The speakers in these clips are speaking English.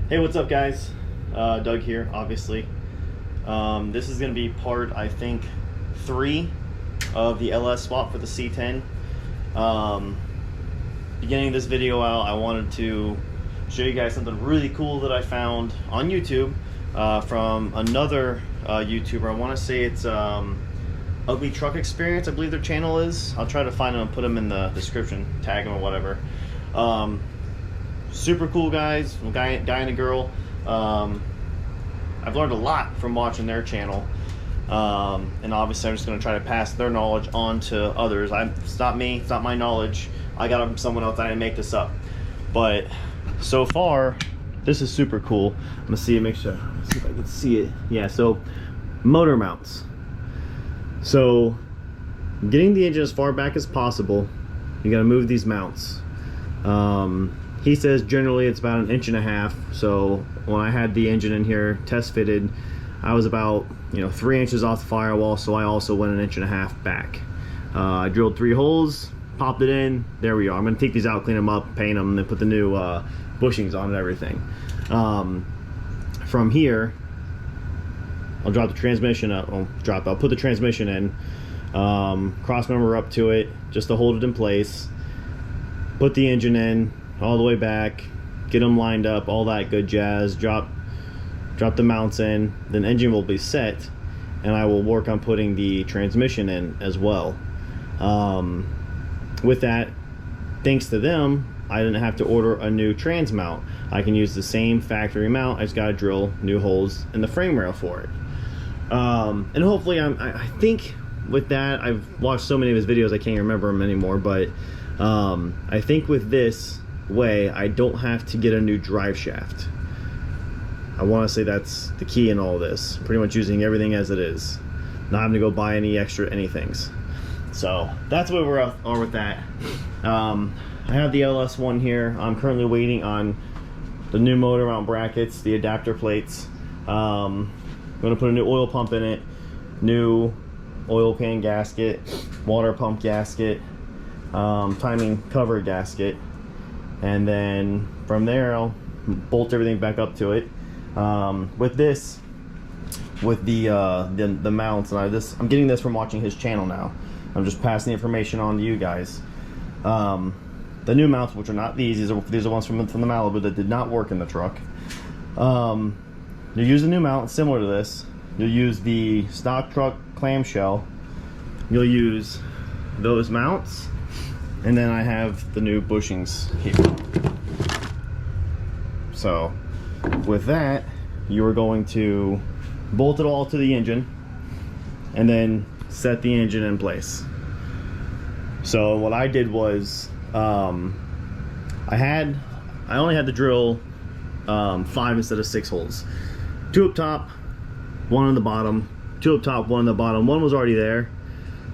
Hey, what's up, guys? Doug here, obviously. This is going to be part, I think, 3 of the LS swap for the C10. Beginning this video out, I wanted to show you guys something really cool that I found on YouTube from another YouTuber. I want to say it's Ugly Truck Experience, I believe their channel is. I'll try to find them and put them in the description, tag them or whatever. Super cool guys, guy and a girl. I've learned a lot from watching their channel, and obviously I'm just going to try to pass their knowledge on to others. It's not me, it's not my knowledge. I got it from someone else. I didn't make this up. But so far, this is super cool. I'm gonna see it, make sure, see if I can see it. Yeah, so motor mounts. So getting the engine as far back as possible, you got to move these mounts. He says generally it's about 1.5 inches. So when I had the engine in here test fitted, I was about 3 inches off the firewall. So I also went 1.5 inches back. I drilled 3 holes, popped it in. There we are. I'm gonna take these out, clean them up, paint them, and then put the new bushings on and everything. From here, I'll drop the transmission up. I'll put the transmission in, cross member up to it just to hold it in place. Put the engine in all the way back, get them lined up, all that good jazz. Drop the mounts in, then engine will be set, and I will work on putting the transmission in as well. With that, thanks to them, I didn't have to order a new trans mount. I can use the same factory mount. I just gotta drill new holes in the frame rail for it. And hopefully, I think with that, I've watched so many of his videos I can't remember them anymore, but I think with this way I don't have to get a new drive shaft. I want to say that's the key in all this, pretty much using everything as it is, not having to go buy any extra anythings. So that's where we are with that. I have the LS1 here. I'm currently waiting on the new motor mount brackets, the adapter plates. I'm going to put a new oil pump in it, new oil pan gasket, water pump gasket, timing cover gasket, and then from there I'll bolt everything back up to it. With this, with the mounts, and I'm getting this from watching his channel now. I'm just passing the information on to you guys. The new mounts, which are not these are ones from the Malibu that did not work in the truck. You use a new mount similar to this. You'll use the stock truck clamshell. You'll use those mounts, and then I have the new bushings here. So with that, you are going to bolt it all to the engine and then set the engine in place. So what I did was I only had to drill 5 instead of 6 holes. 2 up top, 1 on the bottom. 2 up top, 1 on the bottom. 1 was already there,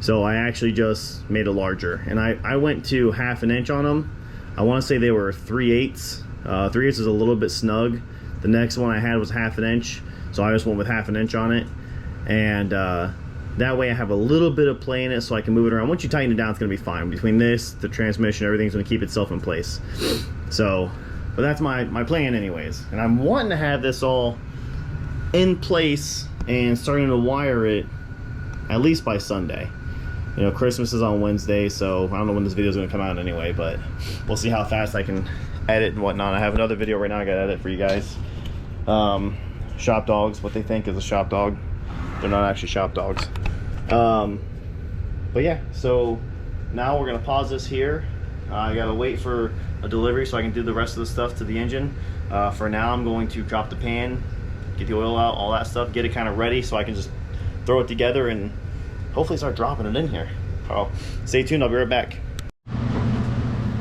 so I actually just made it larger, and I went to 1/2 inch on them. I want to say they were 3/8. 3/8 is a little bit snug. The next one I had was 1/2 inch, so I just went with 1/2 inch on it, and that way I have a little bit of play in it so I can move it around. Once you tighten it down, it's going to be fine. Between this, the transmission, everything's going to keep itself in place. So, but that's my plan anyways, and I'm wanting to have this all in place and starting to wire it at least by Sunday. Christmas is on Wednesday, so I don't know when this video is going to come out anyway, but we'll see how fast I can edit and whatnot. I have another video right now I got to edit for you guys. Shop dogs, what they think is a shop dog. They're not actually shop dogs. But yeah, so now we're going to pause this here. I got to wait for a delivery so I can do the rest of the stuff to the engine. For now, I'm going to drop the pan, get the oil out, all that stuff, get it kind of ready so I can just throw it together and hopefully start dropping it in here. Oh, stay tuned, I'll be right back.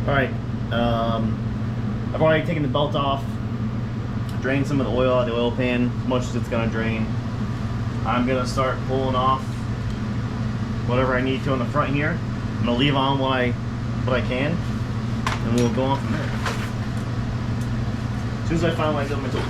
Alright, I've already taken the belt off, drained some of the oil out of the oil pan, as much as it's going to drain. I'm going to start pulling off whatever I need to on the front here. I'm going to leave on what I can, and we'll go on from there. As soon as I finalize my tools.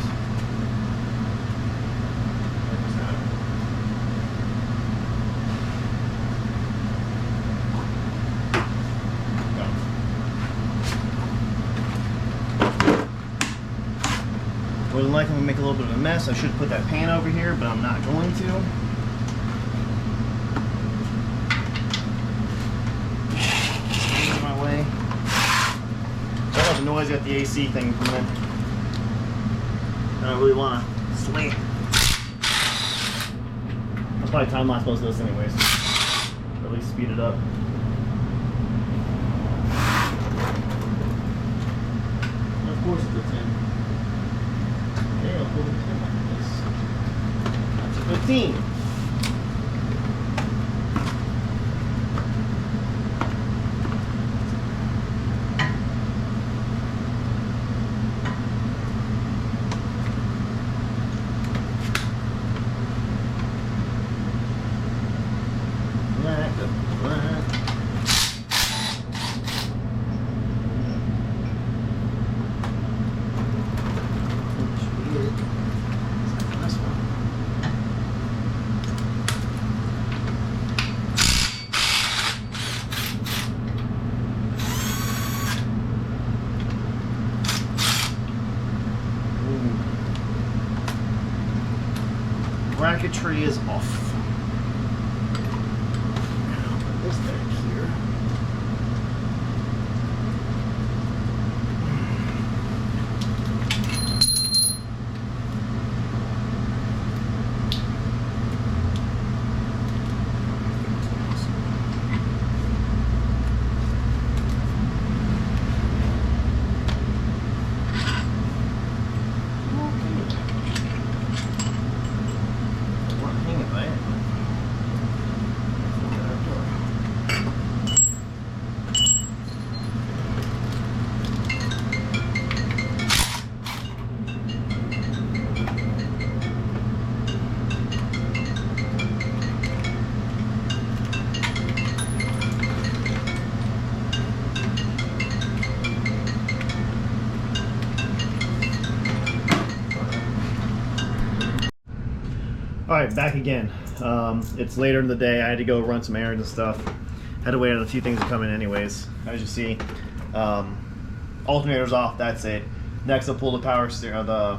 More than likely I'm gonna make a little bit of a mess. I should put that pan over here, but I'm not going to. In my way. So I have the noise at the AC thing coming in. I don't really want to swing. That's probably time lapse most of this anyways. Or at least speed it up. And of course it's a 10. Okay, I'll pull the 10 like this. That's a 15. Bracketry is off. Put this back here. Alright, back again. It's later in the day. I had to go run some errands and stuff. Had to wait on a few things to come in anyways. As you see, alternator's off, that's it. Next I'll pull the power steer, the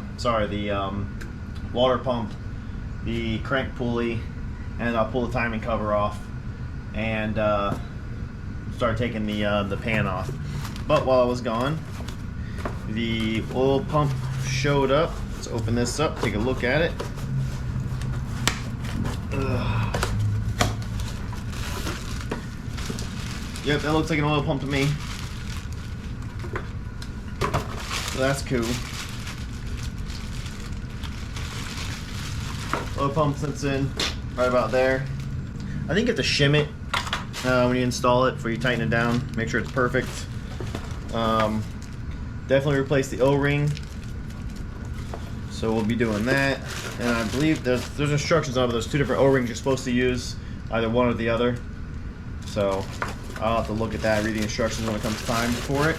water pump, the crank pulley, and I'll pull the timing cover off and start taking the pan off. But while I was gone, the oil pump showed up. Let's open this up, take a look at it. Yep, that looks like an oil pump to me. So that's cool. Oil pump sits in right about there. I think you have to shim it when you install it before you tighten it down. Make sure it's perfect. Definitely replace the O-ring. So we'll be doing that. And I believe there's instructions on it. There's two different O-rings you're supposed to use, either one or the other. So I'll have to look at that, read the instructions when it comes time for it.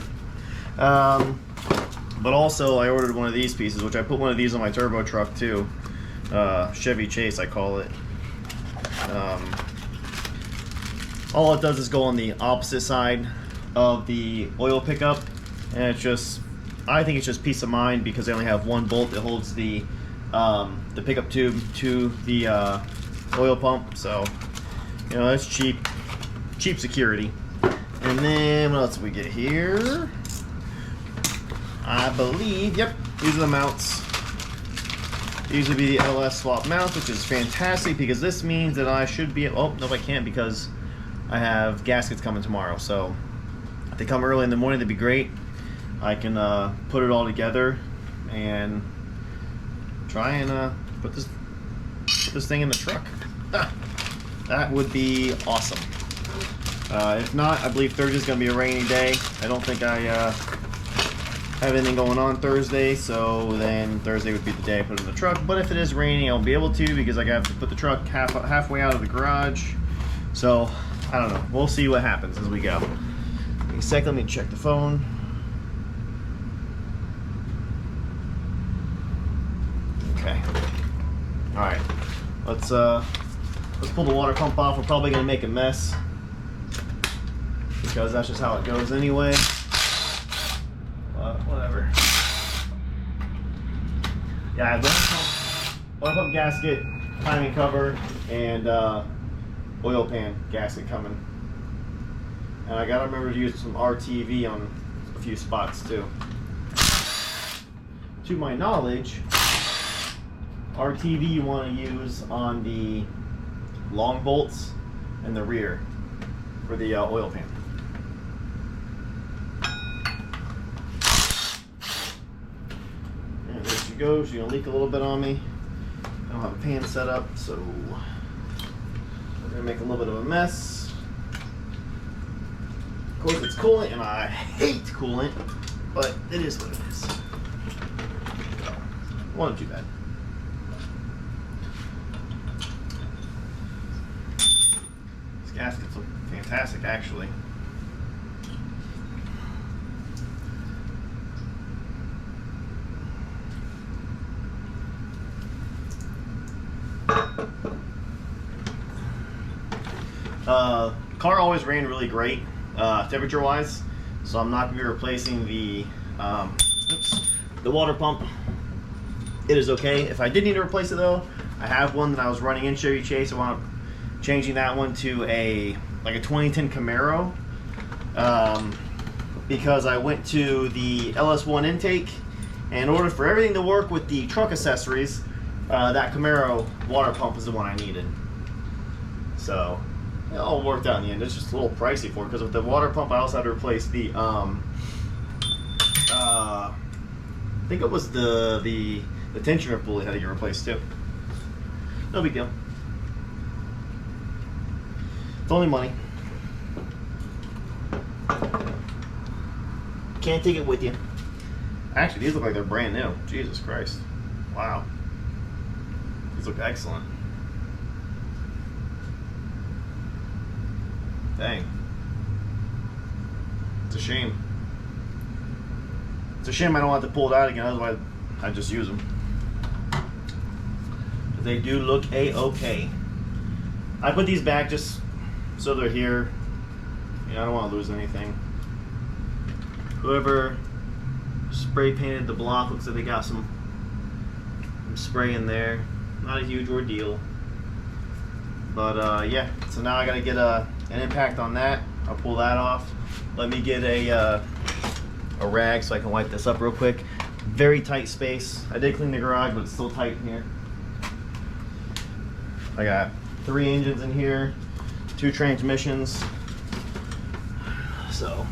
But also I ordered one of these pieces, which I put one of these on my turbo truck too. Chevy Chase I call it. All it does is go on the opposite side of the oil pickup, and it's just, I think it's just peace of mind because they only have one bolt that holds the pickup tube to the oil pump. So, you know, that's cheap security. And then what else do we get here? I believe, yep, these are the mounts. These would be the LS swap mounts, which is fantastic because this means that I should be, oh, no I can't because I have gaskets coming tomorrow. So if they come early in the morning, that'd be great. I can put it all together and try and put this thing in the truck. That would be awesome. If not, I believe Thursday's gonna be a rainy day. I don't think I have anything going on Thursday, so then Thursday would be the day I put it in the truck. But if it is raining, I'll be able to because I have to put the truck halfway out of the garage. So I don't know. We'll see what happens as we go. Give me a second. Let me check the phone. Okay. All right. Let's pull the water pump off. We're probably gonna make a mess because that's just how it goes anyway. But whatever. Yeah, I have oil pump gasket, timing cover, and oil pan gasket coming. And I gotta remember to use some RTV on a few spots too. To my knowledge, RTV you want to use on the long bolts in the rear for the oil pan. And there she goes. She's gonna leak a little bit on me. I don't have a pan set up, so we're gonna make a little bit of a mess. Of course, it's coolant, and I hate coolant, but it is what it is. Wasn't too bad. These gaskets look fantastic, actually. Car always ran really great temperature wise, so I'm not going to be replacing the water pump. It is okay. If I did need to replace it though, I have one that I was running in Chevy Chase. I wound up changing that one to a 2010 Camaro because I went to the LS1 intake, and in order for everything to work with the truck accessories, that Camaro water pump is the one I needed. So it all worked out in the end. It's just a little pricey for it because with the water pump I also had to replace the I think it was the tensioner pulley had to get replaced too. No big deal. It's only money. Can't take it with you. Actually, these look like they're brand new. Jesus Christ. Wow. These look excellent. Dang. It's a shame. It's a shame I don't have to pull it out again, otherwise I'd just use them. But they do look A-okay. I put these back just so they're here. You know, I don't want to lose anything. Whoever spray painted the block looks like they got some spray in there. Not a huge ordeal. But yeah, so now I gotta get an impact on that. I'll pull that off. Let me get a rag so I can wipe this up real quick. Very tight space. I did clean the garage, but it's still tight in here. I got 3 engines in here, 2 transmissions. So,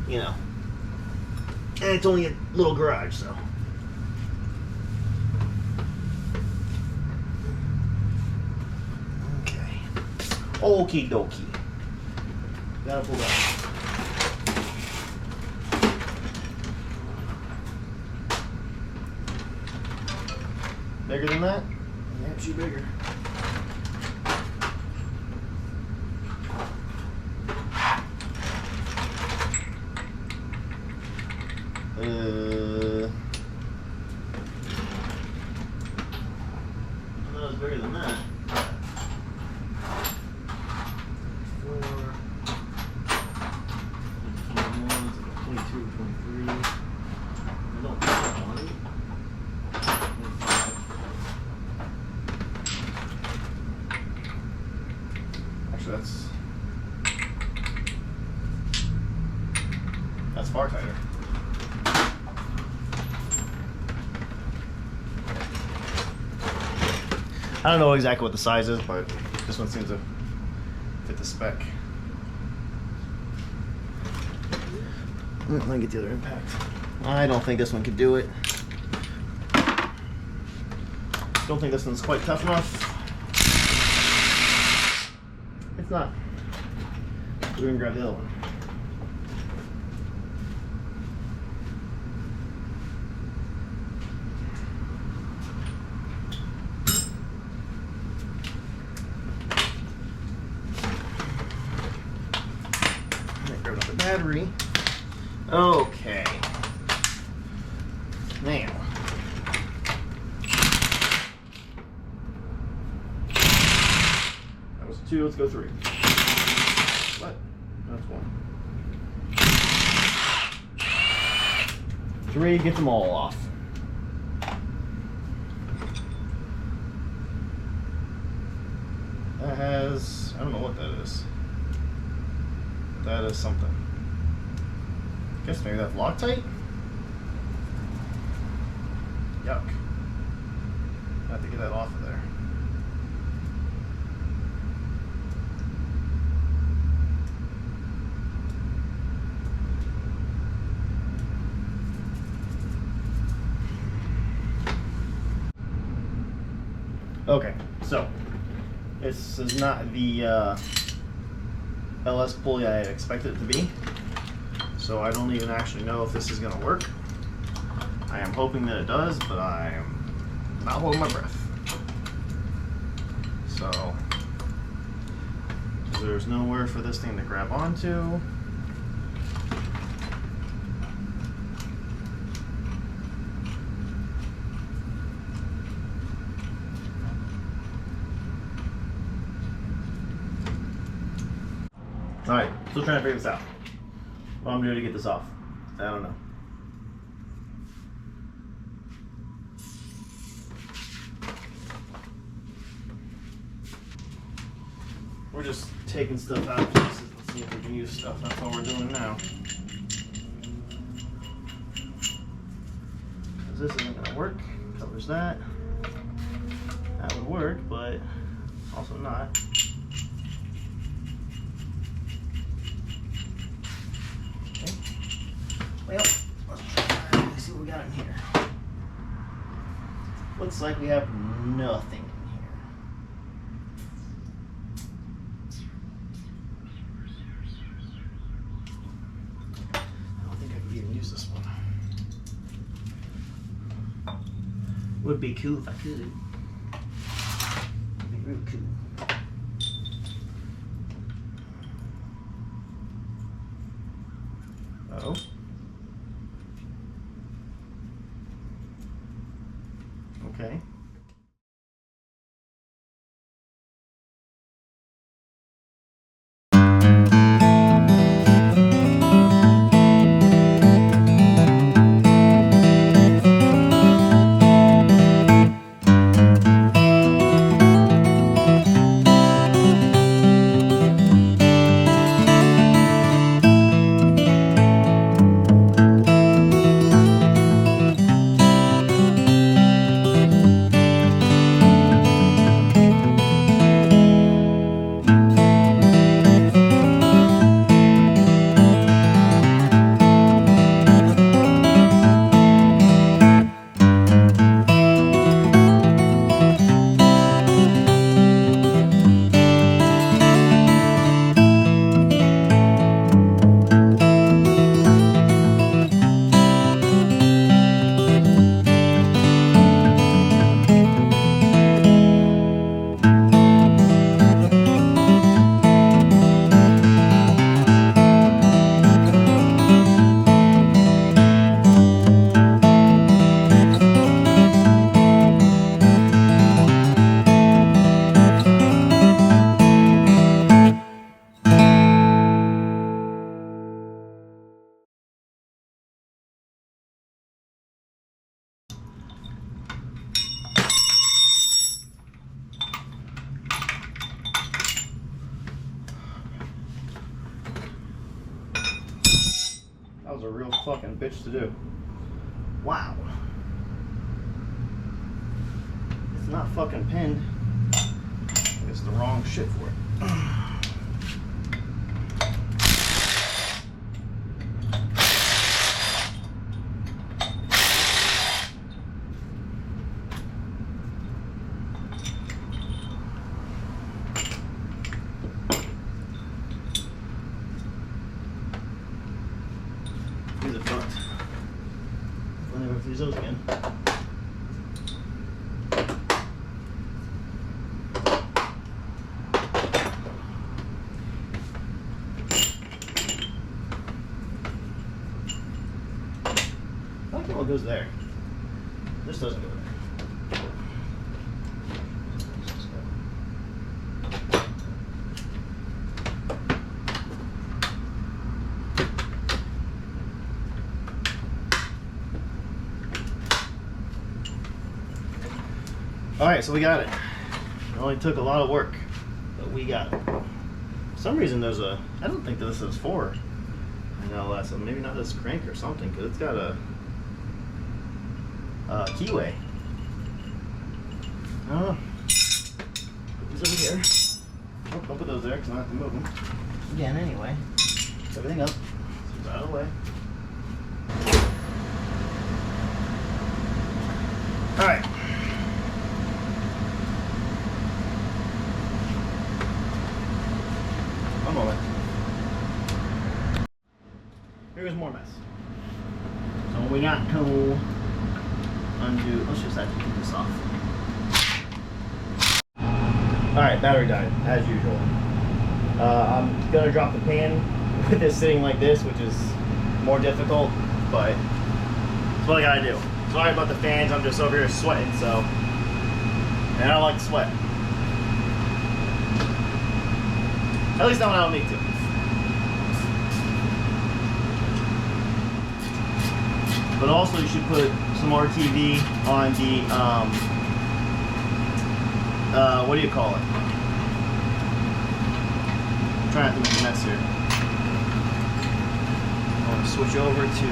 you know. And it's only a little garage, so. Okay. Okie dokie. Gotta pull that. Bigger than that? Yeah, she's bigger. That was bigger than that. 22, 23. I don't want it. Actually, that's far tighter. I don't know exactly what the size is, but this one seems to fit the spec. Let me get the other impact. I don't think this one could do it. Don't think this one's quite tough enough. It's not. We're gonna grab the other one. Grab another battery. Okay. Now. That was 2, let's go 3. What? That's 1. 3 gets them all off. has, I don't know what that is. That is something. I guess maybe that's Loctite? Yuck. I have to get that off of there. Okay, so this is not the LS pulley I expected it to be, so I don't even actually know if this is going to work. I am hoping that it does, but I am not holding my breath. So there's nowhere for this thing to grab onto. Alright, still trying to figure this out. What I'm doing to get this off, I don't know. We're just taking stuff out of pieces and see if we can use stuff. That's all we're doing now. Because this isn't going to work. Covers that. That would work, but also not. Okay. Well, let's try and see what we got in here. Looks like we have nothing. Would be cool if I could. Would be real cool. Oh. Okay. That was a real fucking bitch to do. Wow. It's not fucking pinned. It's the wrong shit for it. These are fucked. I'll never use those again. I like how it goes there. This doesn't go there. Alright, so we got it. It only took a lot of work, but we got, for some reason there's a, I don't think that this is for an LS, so maybe not this crank or something, because it's got a keyway. I don't know. Put these over here. Oh, don't put those there because I don't have to move them. Again, anyway. Put everything up. It's out of the way. Alright. One moment. Here's more mess. So we got to undo. Let's just have to keep this off. Alright, battery died, as usual. I'm gonna drop the pan with this sitting like this, which is more difficult, but it's what I gotta do. Sorry about the fans, I'm just over here sweating, so. And I don't like to sweat. At least not when I don't need to. But also you should put some RTV on the, what do you call it? I'm trying not to make a mess here. I want to switch over to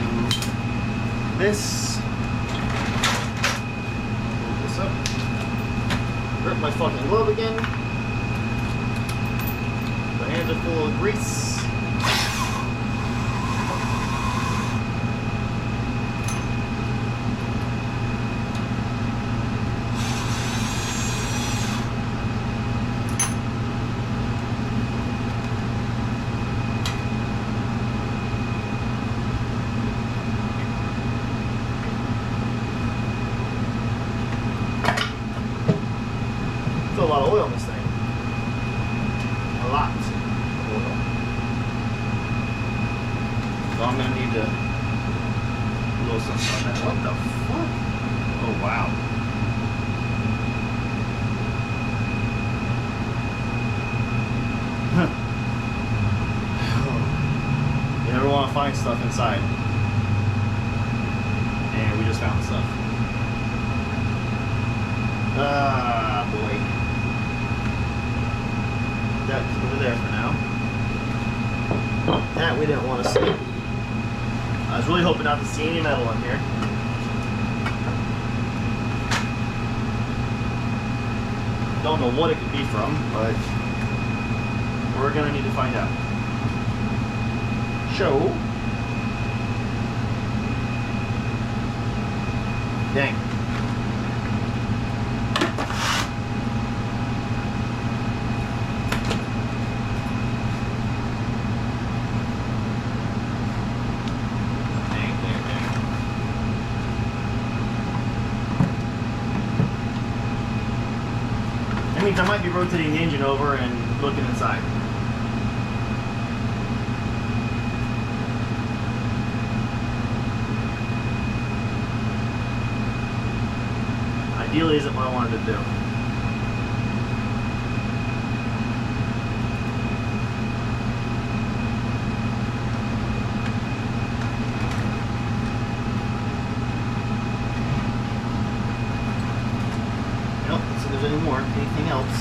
this. Move this up. Rip my fucking glove again. My hands are full of grease. A lot of oil in this thing. A lot of oil. So I'm gonna need to blow something on that. What the fuck? Oh wow. You never want to find stuff inside. And we just found stuff. Ah, boy. That's over there for now. That we didn't want to see. I was really hoping not to see any metal in here. Don't know what it could be from, but we're gonna need to find out. Show. Dang. That means I might be rotating the engine over and looking inside. Ideally isn't what I wanted to do. Nope, let's see if there's any more. Anything else?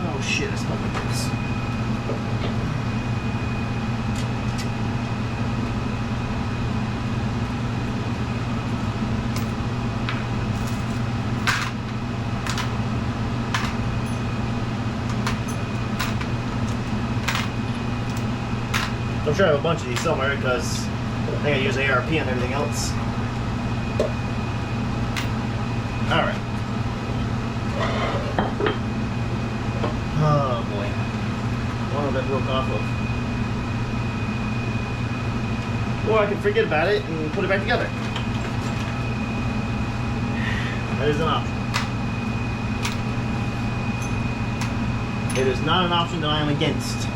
Oh shit, I smelled like this. I'm sure I have a bunch of these somewhere because I think I use ARP on everything else. Alright. Oh boy. One of them broke off of. Or I can forget about it and put it back together. That is an option. It is not an option that I am against.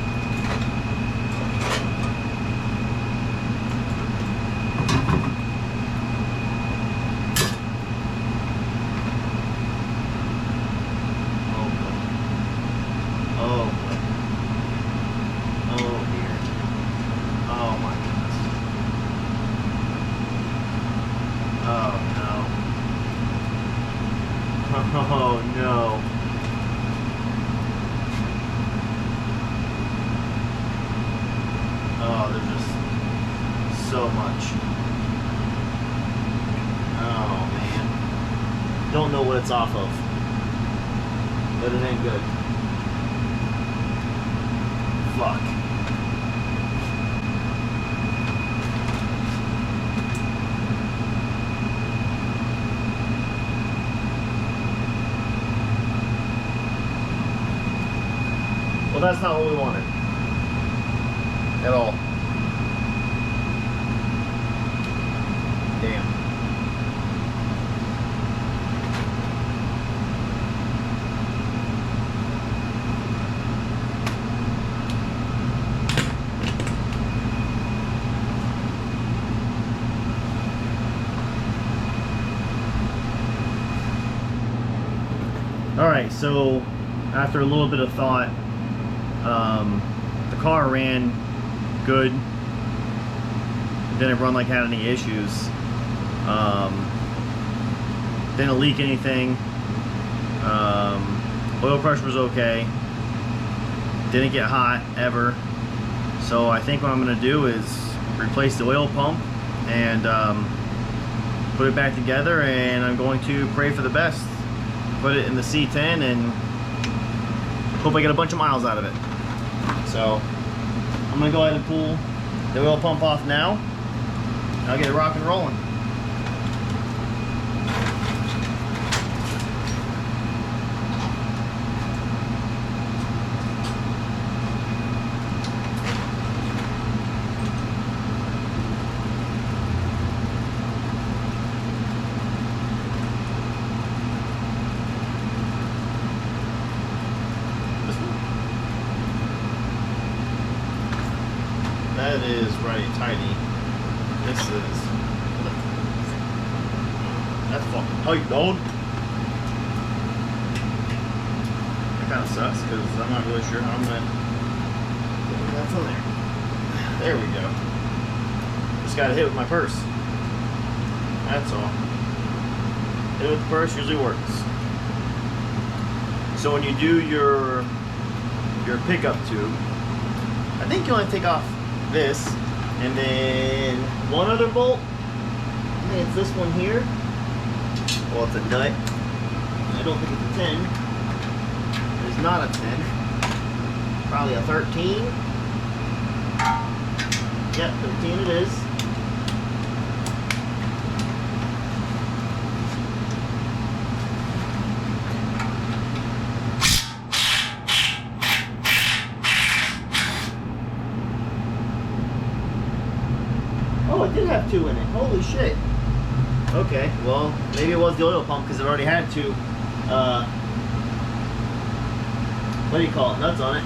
so much. Oh man. Don't know what it's off of, but it ain't good. Fuck. Well, that's not what we wanted at all. Damn. All right, so after a little bit of thought, the car ran good. Didn't run like had any issues. Didn't leak anything. Oil pressure was okay. Didn't get hot ever. So I think what I'm going to do is replace the oil pump and put it back together, and I'm going to pray for the best. Put it in the C10 and hope I get a bunch of miles out of it. So I'm gonna go ahead and pull the oil pump off now. I'll get it rock and rolling. That is right tidy. This is. That's fucking tight, dog. That kind of sucks because I'm not really sure how I'm gonna. That's on there. There we go. Just got to hit with my purse. That's all. Hit with the purse usually works. So when you do your pickup tube, I think you only take off this and then one other bolt. I think it's this one here. Well, it's a nut. I don't think it's a 10. It's not a 10. Probably a 13. Yep, 13 it is. Oh, it did have two in it. Holy shit. Okay, well, maybe it was the oil pump because it already had two, what do you call it, nuts on it.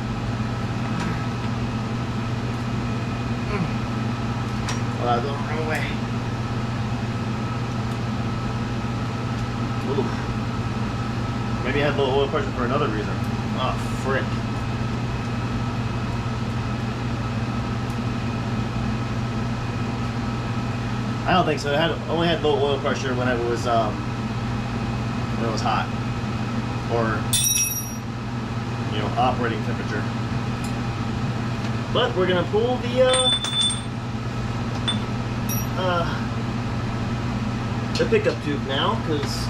Well, I was going the wrong way. Ooh. Maybe I had low oil pressure for another reason. Oh, frick. I don't think so. It only had low oil pressure when it was hot, or operating temperature. But we're gonna pull the pickup tube now because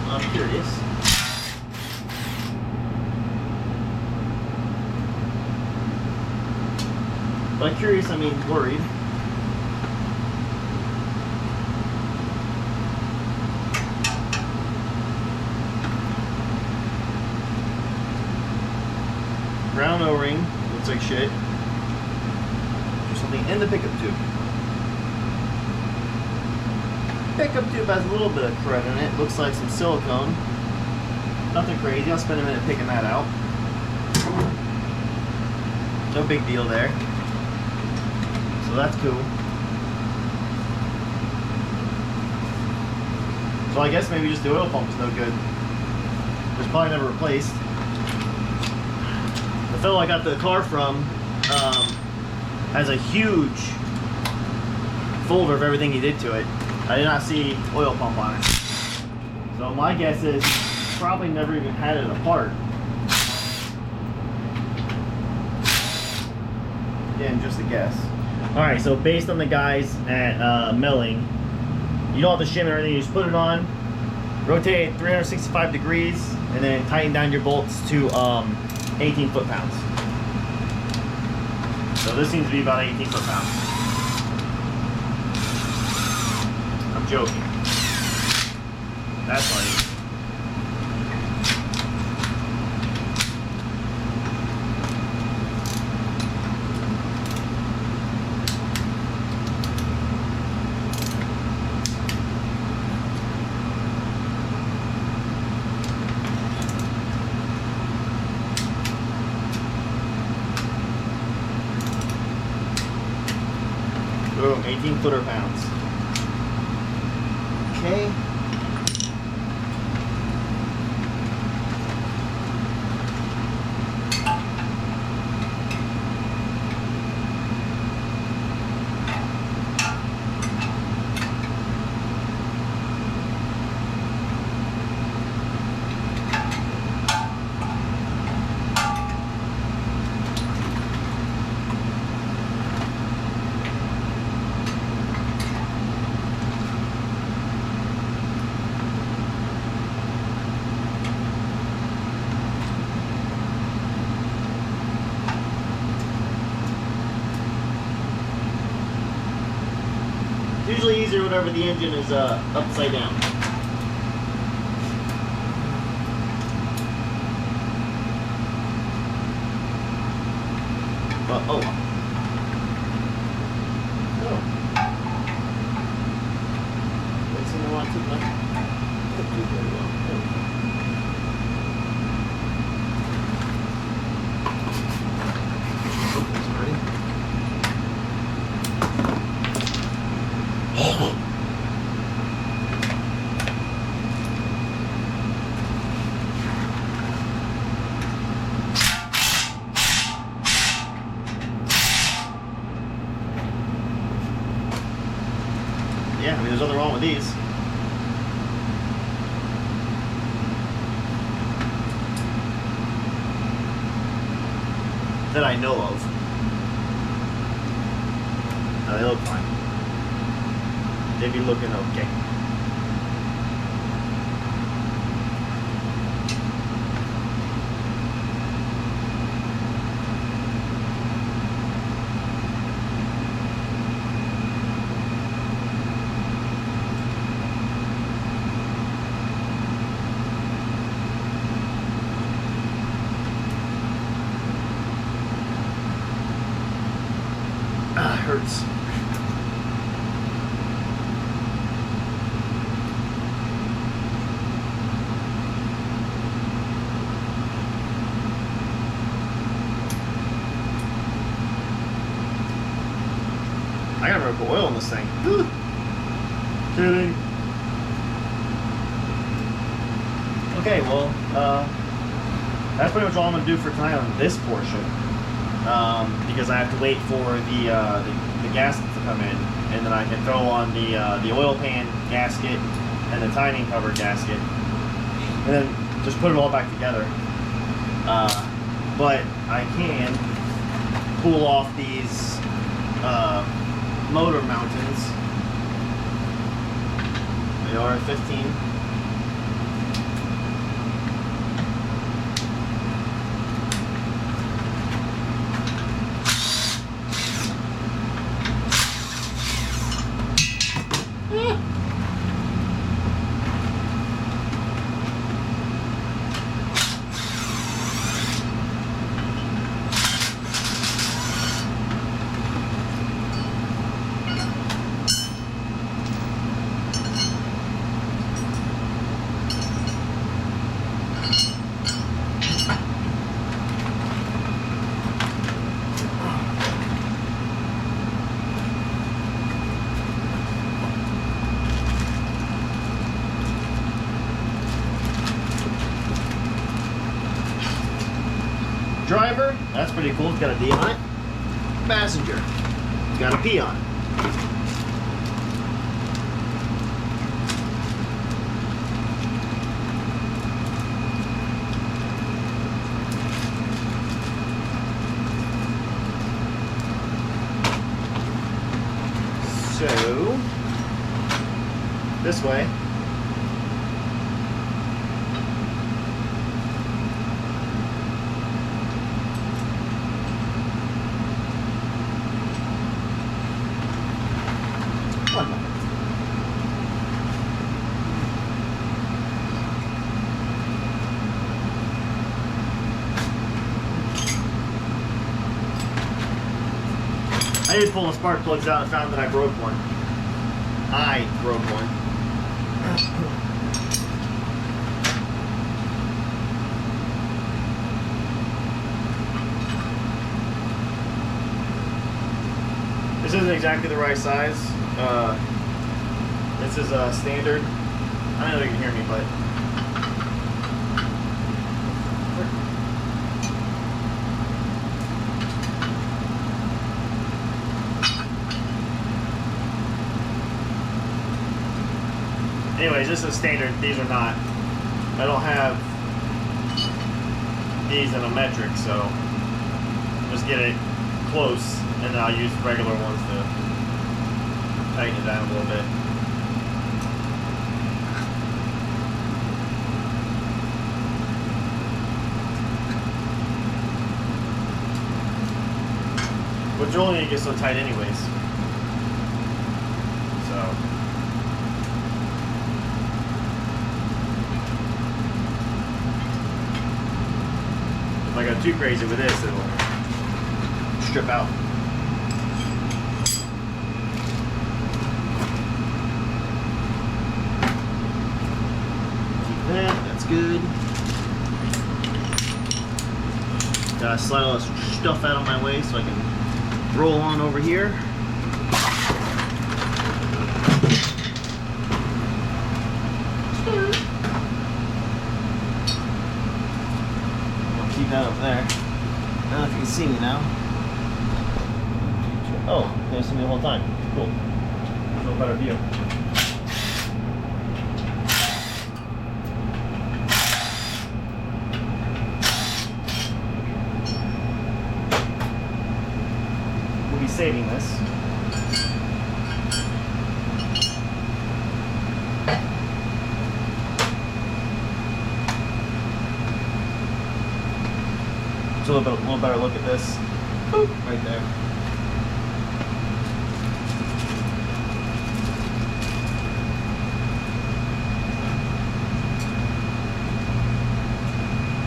I'm curious. By curious, I mean worried. Brown O-ring, looks like shit. There's something in the pickup tube. Pickup tube has a little bit of crud in it. Looks like some silicone. Nothing crazy. I'll spend a minute picking that out. No big deal there. So that's cool. So I guess maybe just the oil pump is no good. It's probably never replaced. The fellow I got the car from has a huge folder of everything he did to it. I did not see oil pump on it. So my guess is he probably never even had it apart. Again, just a guess. Alright, so based on the guys at milling, you don't have to shim or anything, you just put it on, rotate it 365 degrees, and then tighten down your bolts to 18 foot-pounds. So this seems to be about 18 foot-pounds. I'm joking. That's funny. Boom, 18 footer-pounds. Okay. It's usually easier whenever the engine is upside down. Oh. Doesn't seem to want to do very well. Yeah, I mean, there's nothing wrong with these. That I know of. No, they look fine. They be looking okay. Hurts. I gotta remember to put oil in this thing. Kidding. Okay, well, that's pretty much all I'm gonna do for tonight on this portion. Because I have to wait for the gasket to come in, and then I can throw on the oil pan gasket and the timing cover gasket, and then just put it all back together. But I can pull off these motor mountings. They are 15. Driver, that's pretty cool. It's got a D on it. Passenger, it's got a P on it. go this way. I did pull the spark plugs out and found that I broke one. I broke one. This isn't exactly the right size. This is a standard. I don't know if you can hear me, but anyways, this is standard. These are not. I don't have these in a metric, so just get it close, and then I'll use regular ones to tighten it down a little bit. But you're only gonna get so tight anyways. So. If I go too crazy with this, it'll strip out. Keep that, that's good. Gotta slide all this stuff out of my way so I can roll on over here. Keep that over there. I don't know if you can see me now. Oh, you can see me the whole time. Cool. There's a better view. We'll be saving this. A little better look at this. Boop, right there.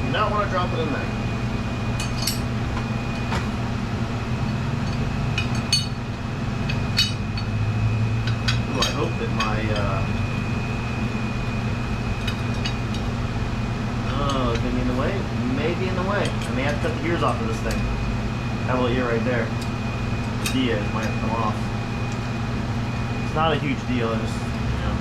You not want to drop it in there. Ooh, I hope that my oh, it's gonna be in the way. Maybe in the way. I may have to cut the ears off of this thing. That little ear right there. The Dia might have to come off. It's not a huge deal. It's just, you know.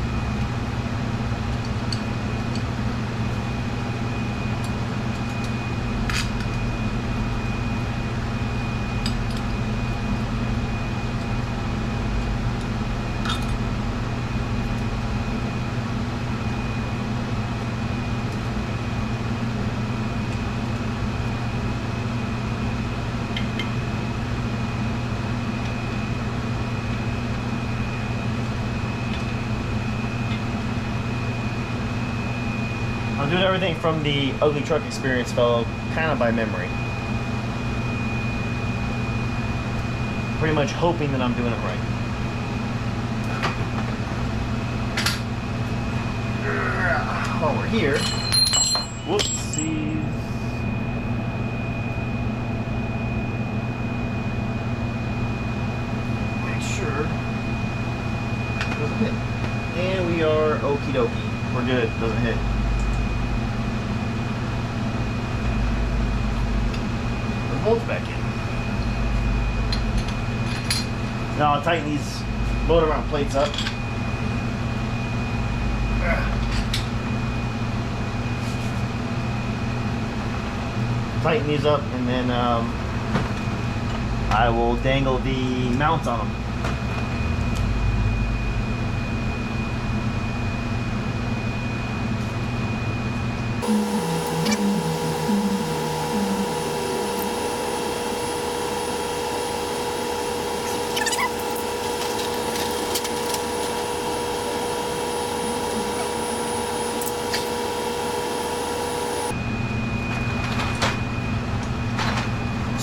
I'm doing everything from the Ugly Truck Experience fellow kind of by memory. Pretty much hoping that I'm doing it right. While we're here, whoopsies. Make sure it doesn't hit. And we are okie dokie. We're good, doesn't hit. Bolts back in. Now I'll tighten these motor mount plates up. Tighten these up, and then I will dangle the mounts on them.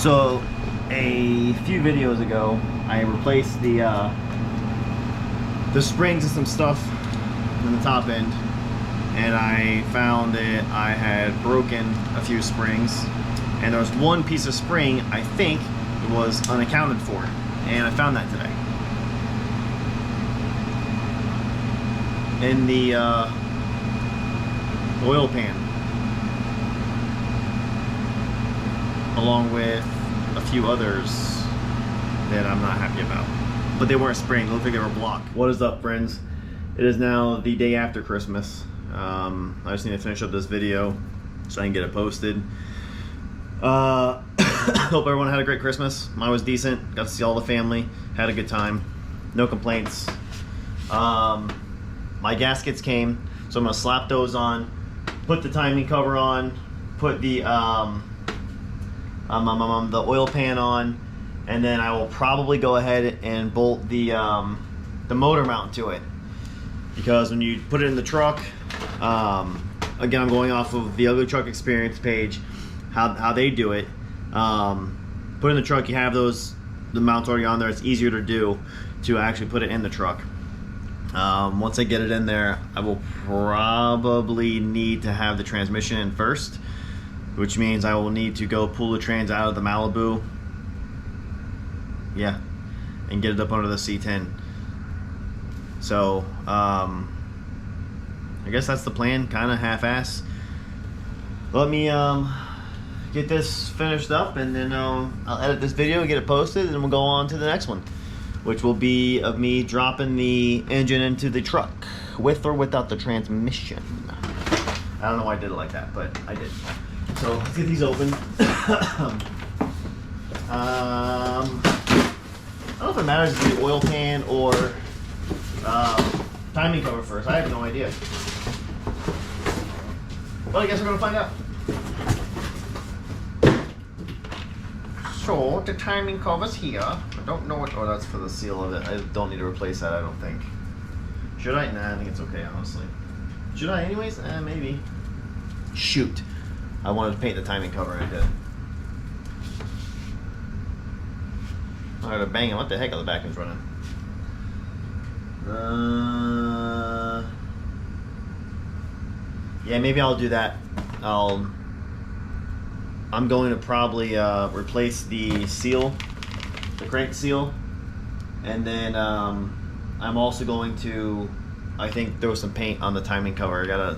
So a few videos ago, I replaced the springs and some stuff in the top end, and I found that I had broken a few springs, and there was one piece of spring I think was unaccounted for, and I found that today in the oil pan, along with a few others that I'm not happy about. But they weren't spring, they looked like they were blocked. What is up, friends? It is now the day after Christmas. I just need to finish up this video so I can get it posted. Hope everyone had a great Christmas. Mine was decent. Got to see all the family. Had a good time. No complaints. My gaskets came, so I'm gonna slap those on, put the timing cover on, put the oil pan on, and then I will probably go ahead and bolt the motor mount to it, because when you put it in the truck, again, I'm going off of the Ugly Truck Experience page, how they do it. Put it in the truck, you have the mounts already on there. It's easier to do to actually put it in the truck. Once I get it in there, I will probably need to have the transmission in first, which means I will need to go pull the trans out of the Malibu, yeah, and get it up under the C10. So I guess that's the plan, kind of half-ass. Let me get this finished up, and then I'll edit this video and get it posted, and we'll go on to the next one, which will be of me dropping the engine into the truck, with or without the transmission. I don't know why I did it like that, but I did. So let's get these open. I don't know if it matters if it's the oil pan or timing cover first. I have no idea. Well, I guess we're gonna find out. So the timing cover's here. I don't know what. Oh, that's for the seal of it. I don't need to replace that, I don't think. Should I? Nah, I think it's okay, honestly. Should I, anyways? Maybe. Shoot. I wanted to paint the timing cover, and I did. I gotta bang it. What the heck? The back end's running. Yeah, maybe I'll do that. I'm going to probably replace the seal, the crank seal, and then I'm also going to, I think, throw some paint on the timing cover. I gotta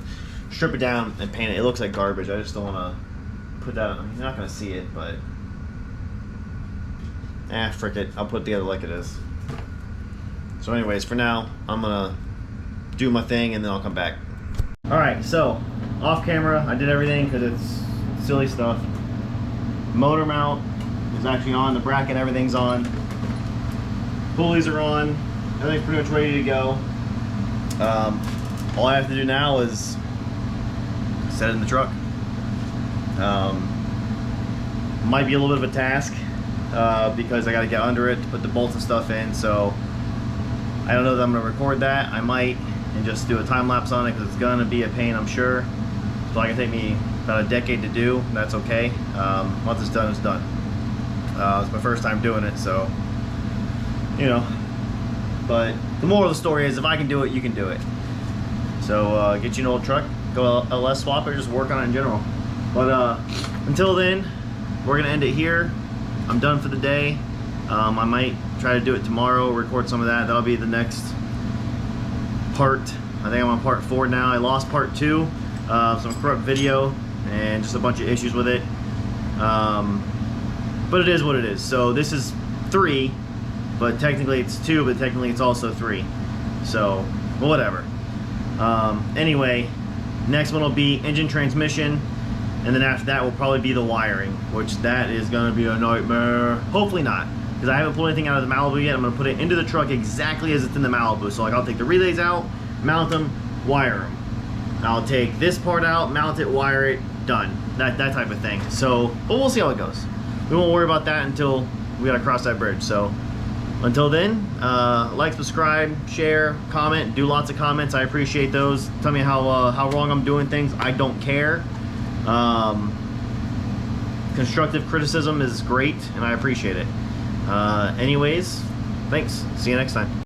strip it down and paint it. It looks like garbage. I just don't want to put that on. I mean, you're not gonna see it, but frick it. I'll put it together like it is. So anyways, for now, I'm gonna do my thing and then I'll come back. Alright, so off camera, I did everything because it's silly stuff. Motor mount is actually on, the bracket, everything's on. Pulleys are on, everything's pretty much ready to go. All I have to do now is set it in the truck. Might be a little bit of a task because I got to get under it to put the bolts and stuff in, so I don't know that I'm going to record that. I might, and just do a time lapse on it because it's going to be a pain, I'm sure. It's probably going to take me about a decade to do. That's okay. Once it's done, it's done. It's my first time doing it, so you know. But the moral of the story is, if I can do it, you can do it. So get you an old truck, go LS swap, or just work on it in general. But until then, we're gonna end it here. I'm done for the day. I might try to do it tomorrow, record some of that. That'll be the next part. I think I'm on part 4 now. I lost part 2, some corrupt video and just a bunch of issues with it. But it is what it is. So this is 3, but technically it's 2, but technically it's also 3. So, well, whatever. Anyway, next one will be engine, transmission, and then after that will probably be the wiring, which that is going to be a nightmare. Hopefully not, because I haven't pulled anything out of the Malibu yet. I'm going to put it into the truck exactly as it's in the Malibu. So like, I'll take the relays out, mount them, wire them. I'll take this part out, mount it, wire it, done. That type of thing. So, but we'll see how it goes. We won't worry about that until we gotta cross that bridge. So until then, like, subscribe, share, comment, do lots of comments. I appreciate those. Tell me how wrong I'm doing things. I don't care. Because constructive criticism is great, and I appreciate it. Anyways, thanks. See you next time.